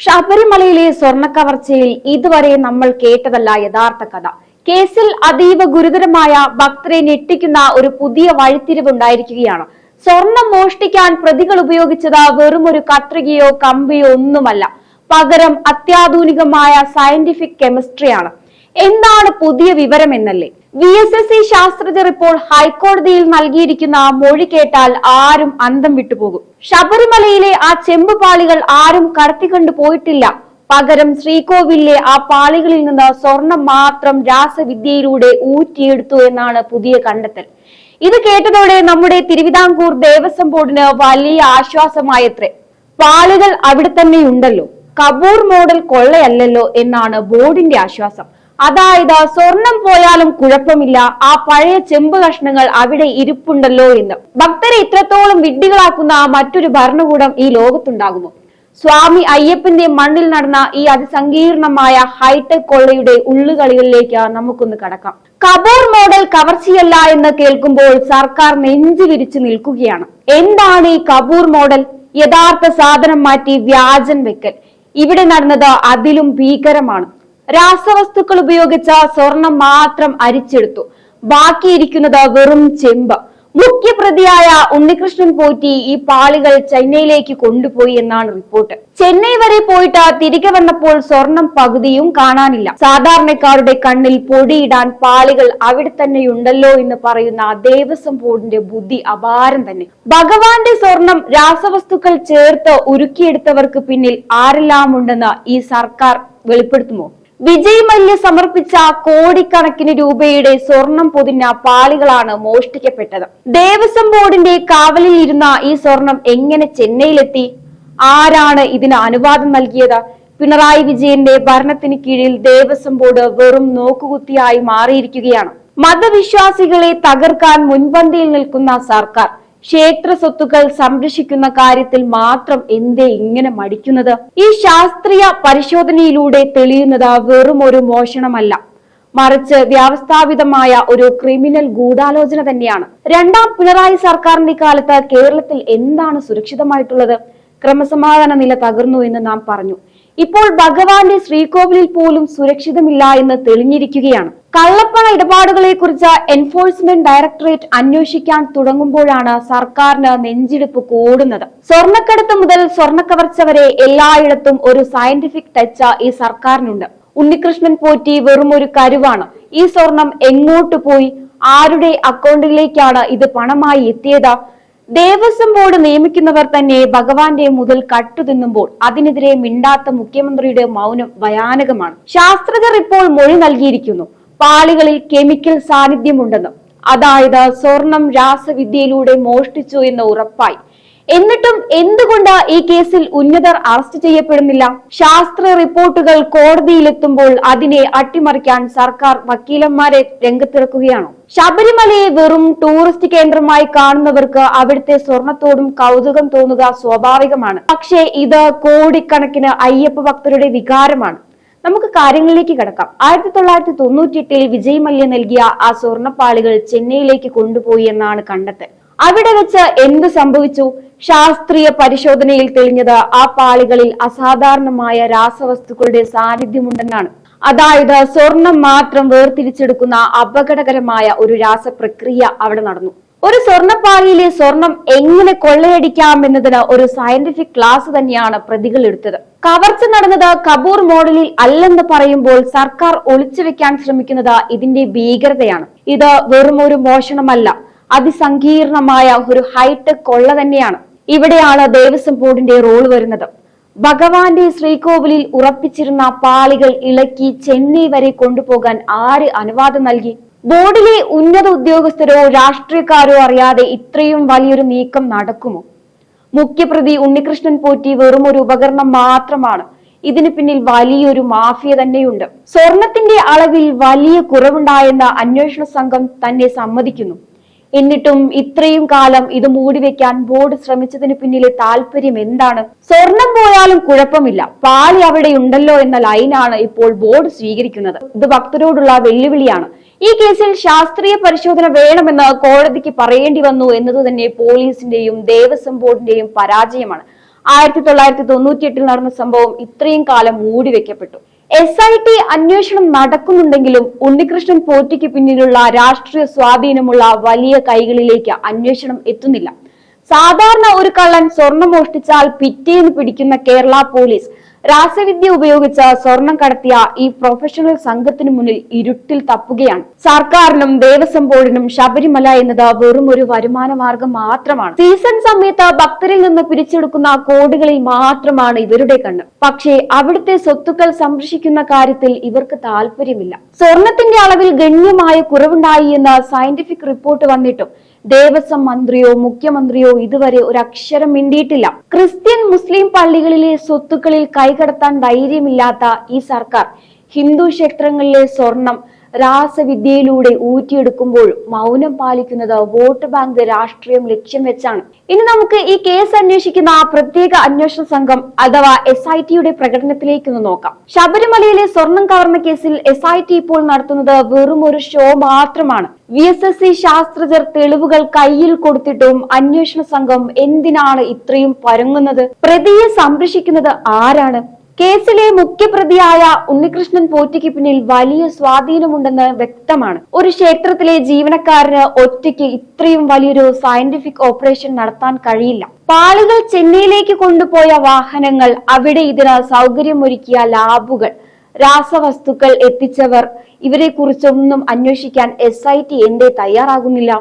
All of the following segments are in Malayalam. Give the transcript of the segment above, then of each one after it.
ശബരിമലയിലെ സ്വർണ്ണക്കവർച്ചയിൽ ഇതുവരെ നമ്മൾ കേട്ടതല്ല യഥാർത്ഥ കഥ. കേസിൽ അതീവ ഗുരുതരമായ ഭക്തരെ ഞെട്ടിക്കുന്ന ഒരു പുതിയ വഴിത്തിരിവുണ്ടായിരിക്കുകയാണ്. സ്വർണം മോഷ്ടിക്കാൻ പ്രതികൾ ഉപയോഗിച്ചത് വെറും ഒരു കത്രികയോ കമ്പിയോ ഒന്നുമല്ല, പകരം അത്യാധുനികമായ സയന്റിഫിക് കെമിസ്ട്രിയാണ്. എന്താണ് പുതിയ വിവരം എന്നല്ലേ? VSSC ശാസ്ത്രജ്ഞർ ഇപ്പോൾ ഹൈക്കോടതിയിൽ നൽകിയിരിക്കുന്ന മൊഴി കേട്ടാൽ ആരും അന്തം വിട്ടുപോകും. ശബരിമലയിലെ ആ ചെമ്പുപാളികൾ ആരും കടത്തിക്കൊണ്ടു പോയിട്ടില്ല, പകരം ശ്രീകോവിലിലെ ആ പാളികളിൽ നിന്ന് സ്വർണം മാത്രം രാസവിദ്യയിലൂടെ ഊറ്റിയെടുത്തു എന്നാണ് പുതിയ കണ്ടെത്തൽ. ഇത് കേട്ടതോടെ നമ്മുടെ തിരുവിതാംകൂർ ദേവസ്വം ബോർഡിന് വലിയ ആശ്വാസമായത്രേ. പാളികൾ അവിടെ തന്നെയുണ്ടല്ലോ, കപൂർ മോഡൽ കൊള്ളയല്ലല്ലോ എന്നാണ് ബോർഡിന്റെ ആശ്വാസം. അതായത് സ്വർണം പോയാലും കുഴപ്പമില്ല, ആ പഴയ ചെമ്പ് കഷ്ണങ്ങൾ അവിടെ ഇരിപ്പുണ്ടല്ലോ എന്ന്. ഭക്തരെ ഇത്രത്തോളം വിഡ്ഢികളാക്കുന്ന മറ്റൊരു ഭരണകൂടം ഈ ലോകത്തുണ്ടാകുമോ? സ്വാമി അയ്യപ്പന്റെ മണ്ണിൽ നടന്ന ഈ അതിസങ്കീർണമായ ഹൈടെക് കൊള്ളയുടെ ഉള്ളുകളികളിലേക്ക് നമുക്കൊന്ന് കടക്കാം. കപൂർ മോഡൽ കവർച്ചയല്ല എന്ന് കേൾക്കുമ്പോൾ സർക്കാർ നെഞ്ചു വിരിച്ചു നിൽക്കുകയാണ്. എന്താണ് ഈ കപൂർ മോഡൽ? യഥാർത്ഥ സാധനം മാറ്റി വ്യാജൻ വെക്കൽ. ഇവിടെ നടന്നത് അതിലും ഭീകരമാണ്. രാസവസ്തുക്കൾ ഉപയോഗിച്ച സ്വർണം മാത്രം അരിച്ചെടുത്തു, ബാക്കിയിരിക്കുന്നത് വെറും ചെമ്പ്. മുഖ്യപ്രതിയായ ഉണ്ണികൃഷ്ണൻ പോറ്റി ഈ പാളികൾ ചെന്നൈയിലേക്ക് കൊണ്ടുപോയി എന്നാണ് റിപ്പോർട്ട്. ചെന്നൈ വരെ പോയിട്ട് തിരികെ വന്നപ്പോൾ സ്വർണം പകുതിയും കാണാനില്ല. സാധാരണക്കാരുടെ കണ്ണിൽ പൊടിയിടാൻ പാളികൾ അവിടെ തന്നെയുണ്ടല്ലോ എന്ന് പറയുന്ന ദേവസ്വം ബോർഡിന്റെ ബുദ്ധി അപാരം തന്നെ. ഭഗവാന്റെ സ്വർണം രാസവസ്തുക്കൾ ചേർത്ത് ഉരുക്കിയെടുത്തവർക്ക് പിന്നിൽ ആരെല്ലാം ഉണ്ടെന്ന് ഈ സർക്കാർ വെളിപ്പെടുത്തുമോ? വിജയ് മല്യ സമർപ്പിച്ച കോടിക്കണക്കിന് രൂപയുടെ സ്വർണം പൊതിഞ്ഞ പാളികളാണ് മോഷ്ടിക്കപ്പെട്ടത്. ദേവസ്വം ബോർഡിന്റെ കാവലിൽ ഇരുന്ന ഈ സ്വർണം എങ്ങനെ ചെന്നൈയിലെത്തി? ആരാണ് ഇതിന് അനുവാദം നൽകിയത്? പിണറായി വിജയന്റെ ഭരണത്തിന് കീഴിൽ ദേവസ്വം ബോർഡ് വെറും നോക്കുകുത്തിയായി മാറിയിരിക്കുകയാണ്. മതവിശ്വാസികളെ തകർക്കാൻ മുൻപന്തിയിൽ നിൽക്കുന്ന സർക്കാർ ക്ഷേത്ര സ്വത്തുക്കൾ സംരക്ഷിക്കുന്ന കാര്യത്തിൽ മാത്രം എന്തേ ഇങ്ങനെ മടിക്കുന്നത്? ഈ ശാസ്ത്രീയ പരിശോധനയിലൂടെ തെളിയുന്നത് വെറും ഒരു മോഷണമല്ല, മറിച്ച് വ്യവസ്ഥാപിതമായ ഒരു ക്രിമിനൽ ഗൂഢാലോചന തന്നെയാണ്. രണ്ടാം പിണറായി സർക്കാരിന്റെ കാലത്ത് കേരളത്തിൽ എന്താണ് സുരക്ഷിതമായിട്ടുള്ളത്? ക്രമസമാധാന നില തകർന്നു എന്ന് നാം പറഞ്ഞു. ഇപ്പോൾ ഭഗവാന്റെ ശ്രീകോവിലിൽ പോലും സുരക്ഷിതമില്ല എന്ന് തെളിഞ്ഞിരിക്കുകയാണ്. കള്ളപ്പണ ഇടപാടുകളെ കുറിച്ച് എൻഫോഴ്സ്മെന്റ് ഡയറക്ടറേറ്റ് അന്വേഷിക്കാൻ തുടങ്ങുമ്പോഴാണ് സർക്കാരിന് നെഞ്ചിടിപ്പ് കൂടുന്നത്. സ്വർണ്ണക്കടത്ത് മുതൽ സ്വർണ്ണക്കവർച്ച വരെ എല്ലായിടത്തും ഒരു സയന്റിഫിക് ടച്ച് ഈ സർക്കാരിനുണ്ട്. ഉണ്ണികൃഷ്ണൻ പോറ്റി വെറും ഒരു കരുവാണ്. ഈ സ്വർണം എങ്ങോട്ട് പോയി? ആരുടെ അക്കൗണ്ടിലേക്കാണ് ഇത് പണമായി എത്തിയത്? ദേവസ്വം ബോർഡ് നിയമിക്കുന്നവർ തന്നെ ഭഗവാന്റെ മുതൽ കട്ടുതിന്നുമ്പോൾ അതിനെതിരെ മിണ്ടാത്ത മുഖ്യമന്ത്രിയുടെ മൗനം ഭയാനകമാണ്. ശാസ്ത്രജ്ഞർ ഇപ്പോൾ മൊഴി നൽകിയിരിക്കുന്നു, പാളികളിൽ കെമിക്കൽ സാന്നിധ്യമുണ്ടെന്ന്. അതായത് സ്വർണം രാസവിദ്യയിലൂടെ മോഷ്ടിച്ചു എന്ന് ഉറപ്പായി. എന്നിട്ടും എന്തുകൊണ്ട് ഈ കേസിൽ ഉന്നതർ അറസ്റ്റ് ചെയ്യപ്പെടുന്നില്ല? ശാസ്ത്ര റിപ്പോർട്ടുകൾ കോടതിയിലെത്തുമ്പോൾ അതിനെ അട്ടിമറിക്കാൻ സർക്കാർ വക്കീലന്മാരെ രംഗത്തിറക്കുകയാണോ? ശബരിമലയെ വെറും ടൂറിസ്റ്റ് കേന്ദ്രമായി കാണുന്നവർക്ക് അവിടുത്തെ സ്വർണത്തോടും കൗതുകം തോന്നുക സ്വാഭാവികമാണ്. പക്ഷേ ഇത് കോടിക്കണക്കിന് അയ്യപ്പ ഭക്തരുടെ വികാരമാണ്. നമുക്ക് കാര്യങ്ങളിലേക്ക് കടക്കാം. 1998 വിജയ് മല്യ നൽകിയ ആ സ്വർണ്ണപ്പാളികൾ ചെന്നൈയിലേക്ക് കൊണ്ടുപോയി എന്നാണ് കണ്ടെത്തൽ. അവിടെ വെച്ച് എന്ത് സംഭവിച്ചു? ശാസ്ത്രീയ പരിശോധനയിൽ തെളിഞ്ഞത് ആ പാളികളിൽ അസാധാരണമായ രാസവസ്തുക്കളുടെ സാന്നിധ്യമുണ്ടെന്നാണ്. അതായത് സ്വർണം മാത്രം വേർതിരിച്ചെടുക്കുന്ന അപകടകരമായ ഒരു രാസപ്രക്രിയ അവിടെ നടന്നു. ഒരു സ്വർണ്ണപ്പാളിയിലെ സ്വർണം എങ്ങനെ കൊള്ളയടിക്കാം എന്നതിന് ഒരു സയന്റിഫിക് ക്ലാസ് തന്നെയാണ് പ്രതികൾ എടുത്തത്. കവർച്ച നടന്നത് കപൂർ മോഡലിൽ അല്ലെന്ന് പറയുമ്പോൾ സർക്കാർ ഒളിച്ചു വെക്കാൻ ശ്രമിക്കുന്നത് ഇതിന്റെ ഭീകരതയാണ്. ഇത് വെറും ഒരു മോഷണമല്ല, അതിസങ്കീർണമായ ഒരു ഹൈടെക് കൊള്ള തന്നെയാണ്. ഇവിടെയാണ് ദേവസ്വം ബോർഡിന്റെ റോൾ വരുന്നത്. ഭഗവാന്റെ ശ്രീകോവിലിൽ ഉറപ്പിച്ചിരുന്ന പാളികൾ ഇളക്കി ചെന്നൈ വരെ കൊണ്ടുപോകാൻ ആര് അനുവാദം നൽകി? ബോർഡിലെ ഉന്നത ഉദ്യോഗസ്ഥരോ രാഷ്ട്രീയക്കാരോ അറിയാതെ ഇത്രയും വലിയൊരു നീക്കം നടക്കുമോ? മുഖ്യപ്രതി ഉണ്ണികൃഷ്ണൻ പോറ്റി വെറും ഒരു ഉപകരണം മാത്രമാണ്. ഇതിന് പിന്നിൽ വലിയൊരു മാഫിയ തന്നെയുണ്ട്. സ്വർണത്തിന്റെ അളവിൽ വലിയ കുറവുണ്ടായെന്ന അന്വേഷണ സംഘം തന്നെ സമ്മതിക്കുന്നു. എന്നിട്ടും ഇത്രയും കാലം ഇത് മൂടിവെക്കാൻ ബോർഡ് ശ്രമിച്ചതിന് പിന്നിലെ താല്പര്യം എന്താണ്? സ്വർണം പോയാലും കുഴപ്പമില്ല, പാളി അവിടെ ഉണ്ടല്ലോ എന്ന ലൈനാണ് ഇപ്പോൾ ബോർഡ് സ്വീകരിക്കുന്നത്. ഇത് ഭക്തരോടുള്ള വെല്ലുവിളിയാണ്. ഈ കേസിൽ ശാസ്ത്രീയ പരിശോധന വേണമെന്ന് കോടതിക്ക് പറയേണ്ടി വന്നു എന്നത് തന്നെ പോലീസിന്റെയും ദേവസ്വം ബോർഡിന്റെയും പരാജയമാണ്. 1998 നടന്ന സംഭവം ഇത്രയും കാലം മൂടിവെക്കപ്പെട്ടു. SIT അന്വേഷണം നടക്കുന്നുണ്ടെങ്കിലും ഉണ്ണികൃഷ്ണൻ പോറ്റിക്ക് പിന്നിലുള്ള രാഷ്ട്രീയ സ്വാധീനമുള്ള വലിയ കൈകളിലേക്ക് അന്വേഷണം എത്തുന്നില്ല. സാധാരണ ഒരു കള്ളൻ സ്വർണം മോഷ്ടിച്ചാൽ പിറ്റേന്ന് പിടിക്കുന്ന കേരള പോലീസ് രാസവിദ്യ ഉപയോഗിച്ച് സ്വർണം കടത്തിയ ഈ പ്രൊഫഷണൽ സംഘത്തിനു മുന്നിൽ ഇരുട്ടിൽ തപ്പുകയാണ്. സർക്കാരിനും ദേവസ്വം ബോർഡിനും ശബരിമല എന്നത് വെറും ഒരു വരുമാന മാർഗം മാത്രമാണ്. സീസൺ സമയത്ത് ഭക്തരിൽ നിന്ന് പിരിച്ചെടുക്കുന്ന കോടികളിൽ മാത്രമാണ് ഇവരുടെ കണ്ണ്. പക്ഷേ അവിടുത്തെ സ്വത്തുക്കൾ സംരക്ഷിക്കുന്ന കാര്യത്തിൽ ഇവർക്ക് താല്പര്യമില്ല. സ്വർണത്തിന്റെ അളവിൽ ഗണ്യമായ കുറവുണ്ടായി എന്ന സയന്റിഫിക് റിപ്പോർട്ട് വന്നിട്ടും ദേവസ്വം മന്ത്രിയോ മുഖ്യമന്ത്രിയോ ഇതുവരെ ഒരു അക്ഷരം മിണ്ടിയിട്ടില്ല. ക്രിസ്ത്യൻ മുസ്ലിം പള്ളികളിലെ സ്വത്തുക്കളിൽ കൈകടത്താൻ ധൈര്യമില്ലാത്ത ഈ സർക്കാർ ഹിന്ദു ക്ഷേത്രങ്ങളിലെ സ്വർണം രാസവിദ്യയിലൂടെ ഊറ്റിയെടുക്കുമ്പോൾ മൗനം പാലിക്കുന്നത് വോട്ട് ബാങ്ക് രാഷ്ട്രീയം ലക്ഷ്യം വെച്ചാണ്. ഇനി നമുക്ക് ഈ കേസ് അന്വേഷിക്കുന്ന പ്രത്യേക അന്വേഷണ സംഘം അഥവാ SITയുടെ പ്രകടനത്തിലേക്കൊന്ന് നോക്കാം. ശബരിമലയിലെ സ്വർണം കവർന്ന കേസിൽ SIT ഇപ്പോൾ നടത്തുന്നത് വെറും ഒരു ഷോ മാത്രമാണ്. VSSC ശാസ്ത്രജ്ഞർ തെളിവുകൾ കയ്യിൽ കൊടുത്തിട്ടും അന്വേഷണ സംഘം എന്തിനാണ് ഇത്രയും പരങ്ങുന്നത്? പ്രതിയെ സംരക്ഷിക്കുന്നത് ആരാണ്? കേസിലെ മുഖ്യപ്രതിയായ ഉണ്ണികൃഷ്ണൻ പോറ്റിക്ക് പിന്നിൽ വലിയ സ്വാധീനമുണ്ടെന്ന് വ്യക്തമാണ്. ഒരു ക്ഷേത്രത്തിലെ ജീവനക്കാരന് ഒറ്റയ്ക്ക് ഇത്രയും വലിയൊരു സയന്റിഫിക് ഓപ്പറേഷൻ നടത്താൻ കഴിയില്ല. പാളികൾ ചെന്നൈയിലേക്ക് കൊണ്ടുപോയ വാഹനങ്ങൾ, അവിടെ ഇതിന് സൗകര്യമൊരുക്കിയ ലാബുകൾ, രാസവസ്തുക്കൾ എത്തിച്ചവർ, ഇവരെ കുറിച്ചൊന്നും അന്വേഷിക്കാൻ SIT എന്തേ തയ്യാറാകുന്നില്ല?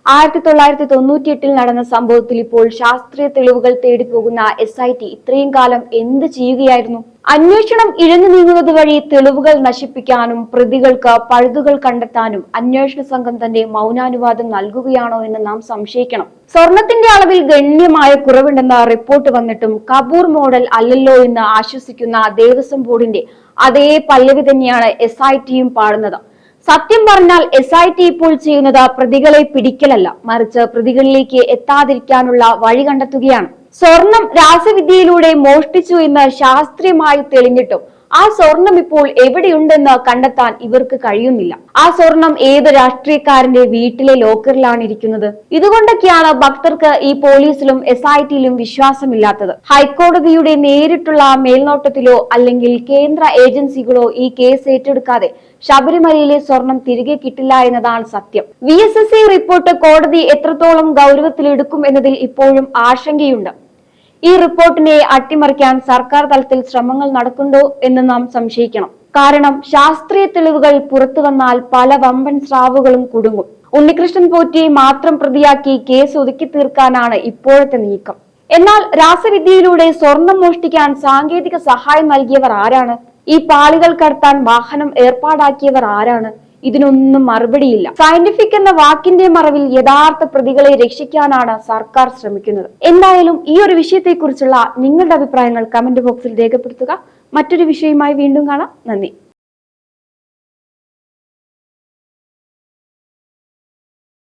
1998 നടന്ന സംഭവത്തിൽ ഇപ്പോൾ ശാസ്ത്രീയ തെളിവുകൾ തേടി പോകുന്ന SIT ഇത്രയും കാലം എന്ത് ചെയ്യുകയായിരുന്നു? അന്വേഷണം ഇഴഞ്ഞു നീങ്ങുന്നത് വഴി തെളിവുകൾ നശിപ്പിക്കാനും പ്രതികൾക്ക് പഴുതുകൾ കണ്ടെത്താനും അന്വേഷണ സംഘം തന്റെ മൗനാനുവാദം നൽകുകയാണോ എന്ന് നാം സംശയിക്കണം. സ്വർണത്തിന്റെ അളവിൽ ഗണ്യമായ കുറവുണ്ടെന്ന റിപ്പോർട്ട് വന്നിട്ടും കപൂർ മോഡൽ അല്ലല്ലോ എന്ന് ആശ്വസിക്കുന്ന ദേവസ്വം ബോർഡിന്റെ അതേ പല്ലവി തന്നെയാണ് SITയും പാടുന്നത്. സത്യം പറഞ്ഞാൽ SIT ഇപ്പോൾ ചെയ്യുന്നത് പ്രതികളെ പിടിക്കലല്ല, മറിച്ച് പ്രതികളിലേക്ക് എത്താതിരിക്കാനുള്ള വഴി കണ്ടെത്തുകയാണ്. സ്വർണം രാസവിദ്യയിലൂടെ മോഷ്ടിച്ചു എന്ന് ശാസ്ത്രീയമായി തെളിഞ്ഞിട്ടും ആ സ്വർണം ഇപ്പോൾ എവിടെയുണ്ടെന്ന് കണ്ടെത്താൻ ഇവർക്ക് കഴിയുന്നില്ല. ആ സ്വർണം ഏത് രാഷ്ട്രീയക്കാരന്റെ വീട്ടിലെ ലോക്കറിലാണ് ഇരിക്കുന്നത്? ഇതുകൊണ്ടൊക്കെയാണ് ഭക്തർക്ക് ഈ പോലീസിലും SITയിലും വിശ്വാസമില്ലാത്തത്. ഹൈക്കോടതിയുടെ നേരിട്ടുള്ള മേൽനോട്ടത്തിലോ അല്ലെങ്കിൽ കേന്ദ്ര ഏജൻസികളോ ഈ കേസ് ഏറ്റെടുക്കാതെ ശബരിമലയിലെ സ്വർണം തിരികെ കിട്ടില്ല എന്നതാണ് സത്യം. VSSC റിപ്പോർട്ട് കോടതി എത്രത്തോളം ഗൗരവത്തിലെടുക്കും എന്നതിൽ ഇപ്പോഴും ആശങ്കയുണ്ട്. ഈ റിപ്പോർട്ടിനെ അട്ടിമറിക്കാൻ സർക്കാർ തലത്തിൽ ശ്രമങ്ങൾ നടക്കുന്നുണ്ടോ എന്ന് നാം സംശയിക്കണം. കാരണം ശാസ്ത്രീയ തെളിവുകൾ പുറത്തു വന്നാൽ പല വമ്പൻ സ്രാവുകളും കുടുങ്ങും. ഉണ്ണികൃഷ്ണൻ പോറ്റിയെ മാത്രം പ്രതിയാക്കി കേസ് ഒതുക്കി തീർക്കാനാണ് ഇപ്പോഴത്തെ നീക്കം. എന്നാൽ രാസവിദ്യയിലൂടെ സ്വർണം മോഷ്ടിക്കാൻ സാങ്കേതിക സഹായം നൽകിയവർ ആരാണ്? ഈ പാളികൾ കടത്താൻ വാഹനം ഏർപ്പാടാക്കിയവർ ആരാണ്? ഇതിനൊന്നും മറുപടിയില്ല. സയന്റിഫിക് എന്ന വാക്കിന്റെ മറവിൽ യഥാർത്ഥ പ്രതികളെ രക്ഷിക്കാനാണ് സർക്കാർ ശ്രമിക്കുന്നത്. എന്തായാലും ഈ ഒരു വിഷയത്തെക്കുറിച്ചുള്ള നിങ്ങളുടെ അഭിപ്രായങ്ങൾ കമന്റ് ബോക്സിൽ രേഖപ്പെടുത്തുക. മറ്റൊരു വിഷയവുമായി വീണ്ടും കാണാം. നന്ദി.